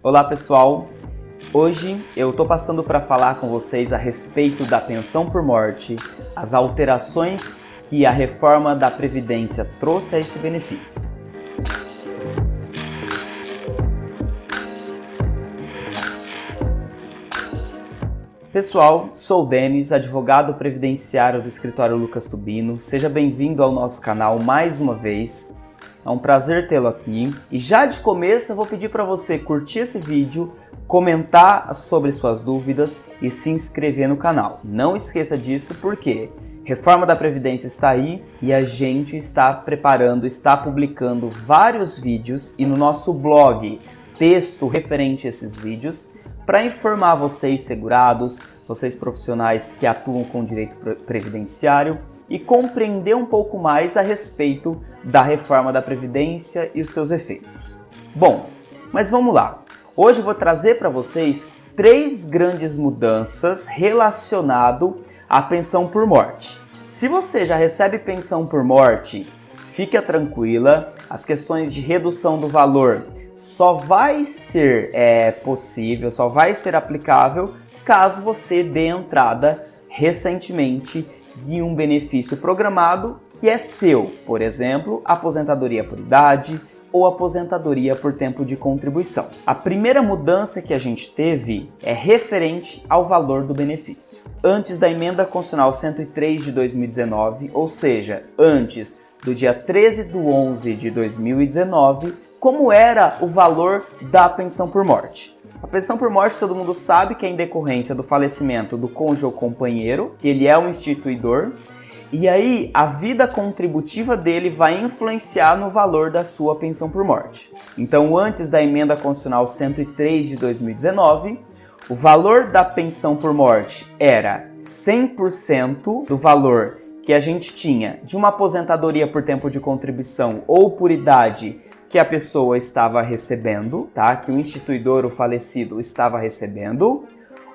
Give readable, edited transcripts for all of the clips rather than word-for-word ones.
Olá pessoal, hoje eu estou passando para falar com vocês a respeito da pensão por morte, as alterações que a reforma da Previdência trouxe a esse benefício. Pessoal, sou o Denis, advogado previdenciário do escritório Lucas Tubino. Seja bem-vindo ao nosso canal mais uma vez. É um prazer tê-lo aqui. E já de começo eu vou pedir para você curtir esse vídeo, comentar sobre suas dúvidas e se inscrever no canal. Não esqueça disso porque reforma da Previdência está aí e a gente está preparando, está publicando vários vídeos e no nosso blog texto referente a esses vídeos para informar vocês segurados, vocês profissionais que atuam com direito previdenciário e compreender um pouco mais a respeito da reforma da Previdência e os seus efeitos. Bom, mas vamos lá. Hoje eu vou trazer para vocês 3 grandes mudanças relacionadas à pensão por morte. Se você já recebe pensão por morte, fique tranquila, as questões de redução do valor só vai ser possível, só vai ser aplicável caso você dê entrada recentemente em um benefício programado que é seu, por exemplo, aposentadoria por idade ou aposentadoria por tempo de contribuição. A primeira mudança que a gente teve é referente ao valor do benefício. Antes da Emenda Constitucional 103 de 2019, ou seja, antes do dia 13/11 de 2019, como era o valor da pensão por morte? A pensão por morte todo mundo sabe que é em decorrência do falecimento do cônjuge ou companheiro, que ele é um instituidor, e aí a vida contributiva dele vai influenciar no valor da sua pensão por morte. Então, antes da Emenda Constitucional 103 de 2019, o valor da pensão por morte era 100% do valor que a gente tinha de uma aposentadoria por tempo de contribuição ou por idade que a pessoa estava recebendo, tá? Que o instituidor, o falecido, estava recebendo,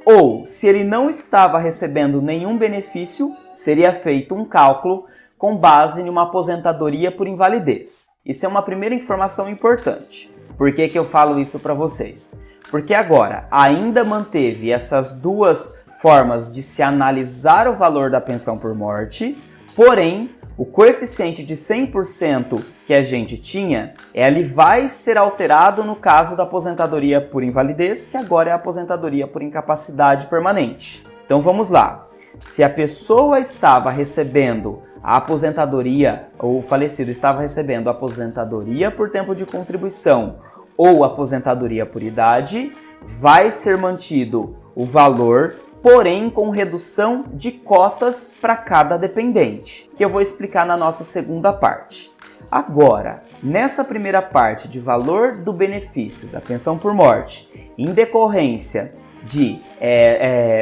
ou se ele não estava recebendo nenhum benefício, seria feito um cálculo com base em uma aposentadoria por invalidez. Isso é uma primeira informação importante. Por que eu falo isso para vocês? Porque agora ainda manteve essas 2 formas de se analisar o valor da pensão por morte, porém, o coeficiente de 100% que a gente tinha, ele vai ser alterado no caso da aposentadoria por invalidez, que agora é a aposentadoria por incapacidade permanente. Então vamos lá. Se a pessoa estava recebendo a aposentadoria, ou o falecido estava recebendo a aposentadoria por tempo de contribuição ou aposentadoria por idade, vai ser mantido o valor, porém com redução de cotas para cada dependente, que eu vou explicar na nossa segunda parte. Agora, nessa primeira parte de valor do benefício da pensão por morte, em decorrência de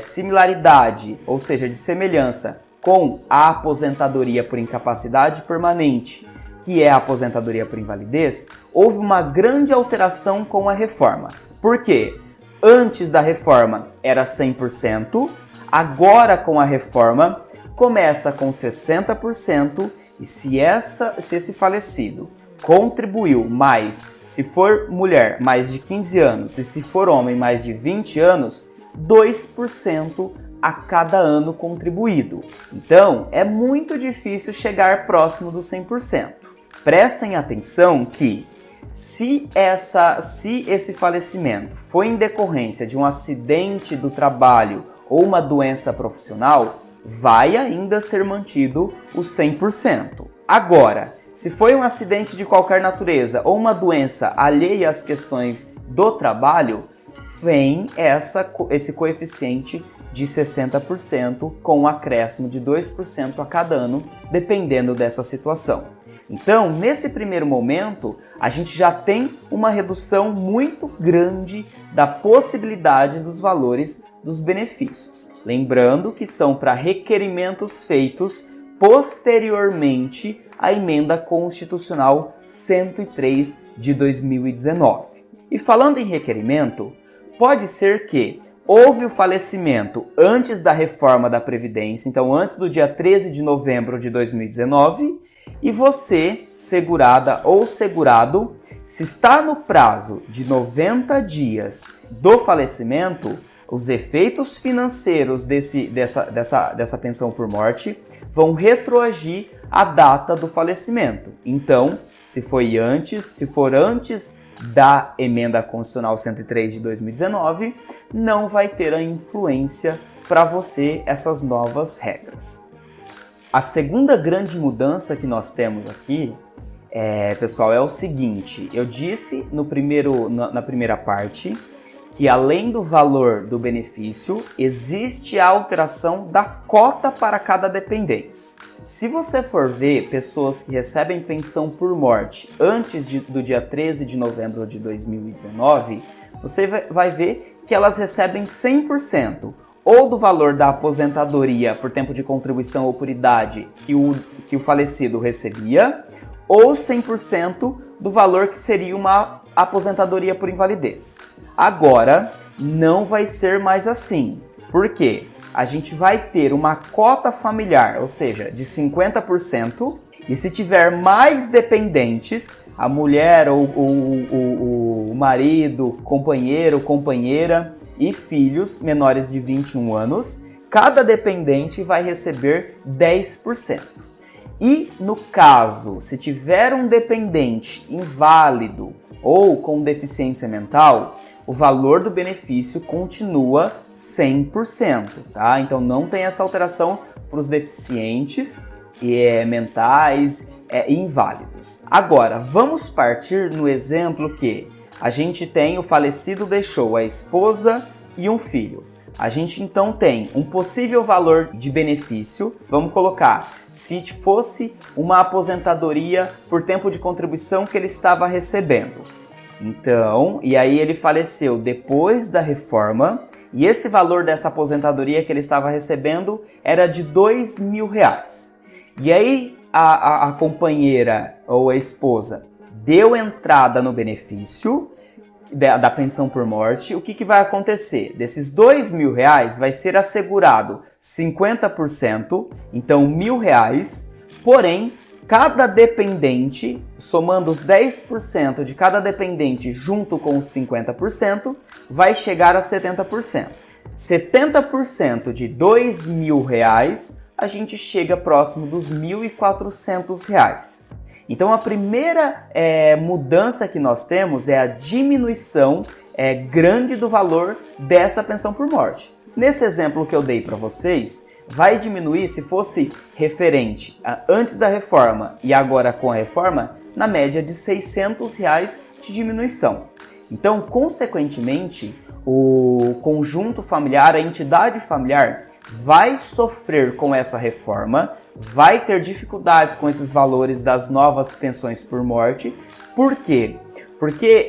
similaridade, ou seja, de semelhança com a aposentadoria por incapacidade permanente, que é a aposentadoria por invalidez, houve uma grande alteração com a reforma. Por quê? Antes da reforma era 100%, agora com a reforma começa com 60% e se esse falecido contribuiu mais, se for mulher, mais de 15 anos e se for homem, mais de 20 anos, 2% a cada ano contribuído. Então, é muito difícil chegar próximo do 100%. Prestem atenção que se esse falecimento foi em decorrência de um acidente do trabalho ou uma doença profissional, vai ainda ser mantido o 100%. Agora, se foi um acidente de qualquer natureza ou uma doença alheia às questões do trabalho, vem esse coeficiente de 60% com um acréscimo de 2% a cada ano, dependendo dessa situação. Então, nesse primeiro momento, a gente já tem uma redução muito grande da possibilidade dos valores dos benefícios. Lembrando que são para requerimentos feitos posteriormente à Emenda Constitucional 103 de 2019. E falando em requerimento, pode ser que houve o falecimento antes da reforma da Previdência, então antes do dia 13 de novembro de 2019, e você, segurada ou segurado, Se está no prazo de 90 dias do falecimento, os efeitos financeiros dessa pensão por morte vão retroagir à data do falecimento. Então, se for antes da Emenda Constitucional 103 de 2019, não vai ter a influência para você essas novas regras. A segunda grande mudança que nós temos aqui, pessoal, é o seguinte. Eu disse na primeira parte que além do valor do benefício, existe a alteração da cota para cada dependente. Se você for ver pessoas que recebem pensão por morte antes do dia 13 de novembro de 2019, você vai ver que elas recebem 100%, ou do valor da aposentadoria por tempo de contribuição ou por idade que o falecido recebia, ou 100% do valor que seria uma aposentadoria por invalidez. Agora, não vai ser mais assim. Por quê? A gente vai ter uma cota familiar, ou seja, de 50%, e se tiver mais dependentes, a mulher ou o marido, companheiro, companheira e filhos menores de 21 anos, cada dependente vai receber 10%. E no caso, se tiver um dependente inválido ou com deficiência mental, o valor do benefício continua 100%, tá? Então não tem essa alteração para os deficientes mentais e inválidos. Agora, vamos partir no exemplo que a gente tem o falecido deixou a esposa e um filho. A gente então tem um possível valor de benefício, vamos colocar, se fosse uma aposentadoria por tempo de contribuição que ele estava recebendo. Então, e aí ele faleceu depois da reforma, e esse valor dessa aposentadoria que ele estava recebendo era de R$2.000. E aí a companheira ou a esposa deu entrada no benefício da pensão por morte. O que vai acontecer? Desses R$2.000 vai ser assegurado 50%, então R$1.000, porém, cada dependente, somando os 10% de cada dependente junto com os 50%, vai chegar a 70%. 70% de R$2.000, a gente chega próximo dos R$1.400. Então a primeira mudança que nós temos é a diminuição grande do valor dessa pensão por morte. Nesse exemplo que eu dei para vocês, vai diminuir, se fosse referente a antes da reforma e agora com a reforma, na média de R$600 de diminuição. Então, consequentemente, o conjunto familiar, a entidade familiar, vai sofrer com essa reforma, vai ter dificuldades com esses valores das novas pensões por morte. Por quê? Porque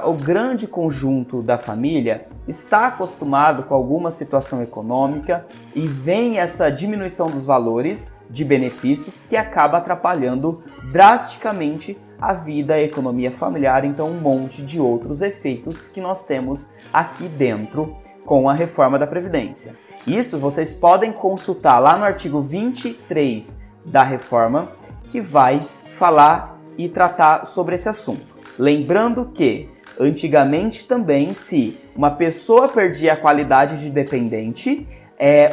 o grande conjunto da família está acostumado com alguma situação econômica e vem essa diminuição dos valores de benefícios que acaba atrapalhando drasticamente a vida, a economia familiar, então um monte de outros efeitos que nós temos aqui dentro com a reforma da Previdência. Isso vocês podem consultar lá no artigo 23 da reforma, que vai falar e tratar sobre esse assunto. Lembrando que, antigamente também, se uma pessoa perdia a qualidade de dependente,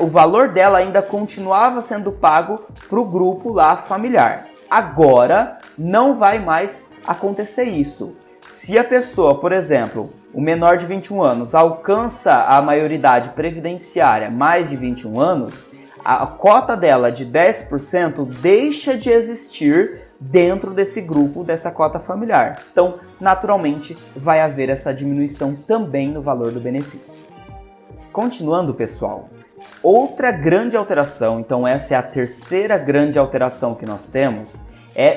o valor dela ainda continuava sendo pago para o grupo lá familiar. Agora, não vai mais acontecer isso. Se a pessoa, por exemplo, o menor de 21 anos, alcança a maioridade previdenciária mais de 21 anos, a cota dela de 10% deixa de existir dentro desse grupo, dessa cota familiar. Então, naturalmente, vai haver essa diminuição também no valor do benefício. Continuando, pessoal, outra grande alteração, então essa é a terceira grande alteração que nós temos,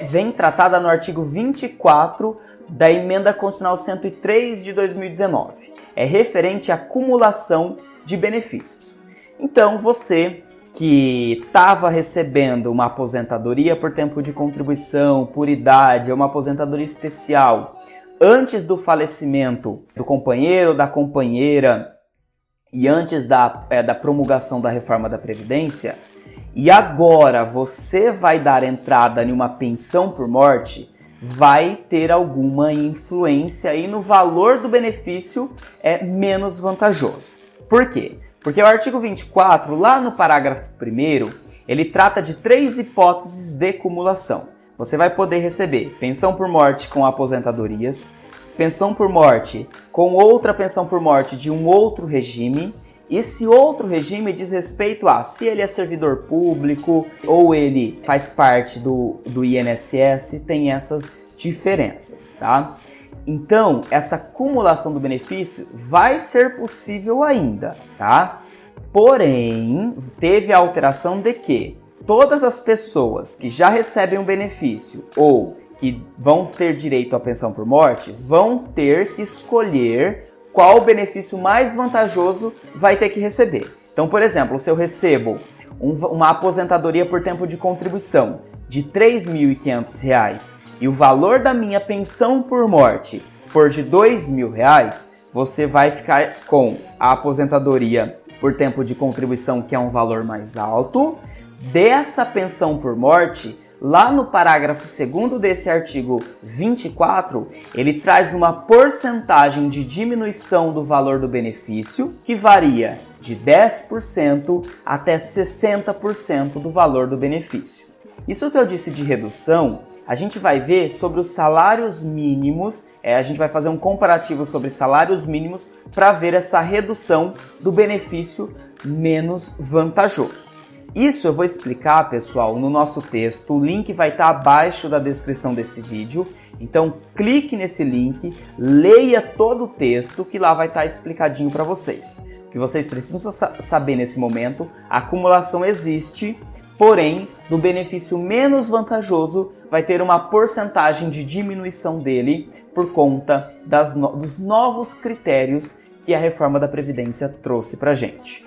vem tratada no artigo 24 da Emenda Constitucional 103 de 2019. É referente à acumulação de benefícios. Então, você que estava recebendo uma aposentadoria por tempo de contribuição, por idade, uma aposentadoria especial, antes do falecimento do companheiro ou da companheira e antes da promulgação da reforma da Previdência, e agora você vai dar entrada em uma pensão por morte, vai ter alguma influência aí no valor do benefício menos vantajoso. Por quê? Porque o artigo 24, lá no parágrafo 1º, ele trata de 3 hipóteses de cumulação. Você vai poder receber pensão por morte com aposentadorias, pensão por morte com outra pensão por morte de um outro regime. Esse outro regime diz respeito a se ele é servidor público ou ele faz parte do INSS, tem essas diferenças, tá? Então, essa cumulação do benefício vai ser possível ainda, tá? Porém, teve a alteração de que todas as pessoas que já recebem um benefício ou que vão ter direito à pensão por morte vão ter que escolher qual benefício mais vantajoso vai ter que receber. Então, por exemplo, se eu recebo uma aposentadoria por tempo de contribuição de R$ 3.500 e o valor da minha pensão por morte for de R$ 2.000, você vai ficar com a aposentadoria por tempo de contribuição, que é um valor mais alto. Dessa pensão por morte, lá no parágrafo 2º desse artigo 24, ele traz uma porcentagem de diminuição do valor do benefício que varia de 10% até 60% do valor do benefício. Isso que eu disse de redução, a gente vai ver sobre os salários mínimos, a gente vai fazer um comparativo sobre salários mínimos para ver essa redução do benefício menos vantajoso. Isso eu vou explicar, pessoal, no nosso texto. O link vai estar abaixo da descrição desse vídeo. Então, clique nesse link, leia todo o texto que lá vai estar explicadinho para vocês. O que vocês precisam saber nesse momento, a acumulação existe, porém, do benefício menos vantajoso vai ter uma porcentagem de diminuição dele por conta dos novos critérios que a reforma da Previdência trouxe para a gente.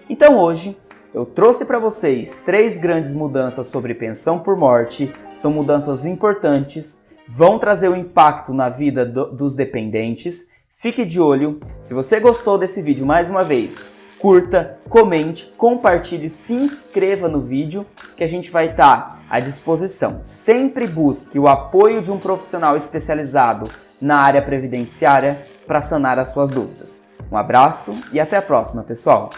Então, hoje, eu trouxe para vocês 3 grandes mudanças sobre pensão por morte. São mudanças importantes, vão trazer um impacto na vida dos dependentes. Fique de olho. Se você gostou desse vídeo, mais uma vez, curta, comente, compartilhe, se inscreva no vídeo que a gente vai estar à disposição. Sempre busque o apoio de um profissional especializado na área previdenciária para sanar as suas dúvidas. Um abraço e até a próxima, pessoal!